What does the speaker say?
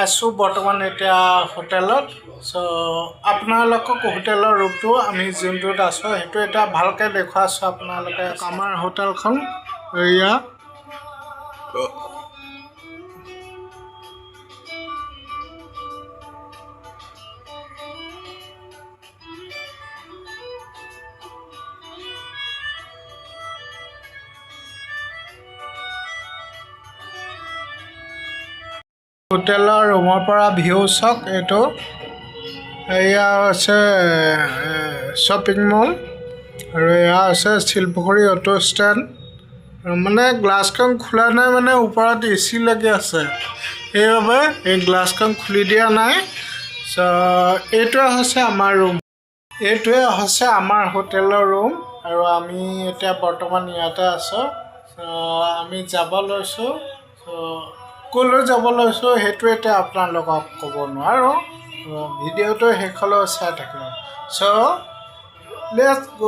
আছোঁ বৰ্তমান এতিয়া হোটেলত। চ' আপোনালোকক হোটেলৰ ৰুমটো আমি যোনটোত আছোঁ সেইটো এটা ভালকৈ দেখুৱাই আছোঁ আপোনালোকে। আমাৰ হোটেলখন এয়া হোটেলৰ ৰুমৰ পৰা ভিউ চাওক। এইটো এয়া আছে শ্বপিং মল আৰু এয়া আছে শিলপুখুৰী অটো ষ্টেণ্ড। মানে গ্লাছখন খোলা নাই, মানে ওপৰত AC লাগি আছে, সেইবাবে এই গ্লাছখন খুলি দিয়া নাই। চ' এইটোৱে হৈছে আমাৰ ৰুম, এইটোৱে হৈছে আমাৰ হোটেলৰ ৰুম আৰু আমি এতিয়া বৰ্তমান ইয়াতে আছোঁ। চ' আমি যাব লৈছোঁ। চ' ক'লৈ যাব লৈছোঁ সেইটো এতিয়া আপোনালোকক ক'ব নোৱাৰোঁ। ভিডিঅ'টো শেষলৈ চাই থাকিব। চ' লেটছ গ'।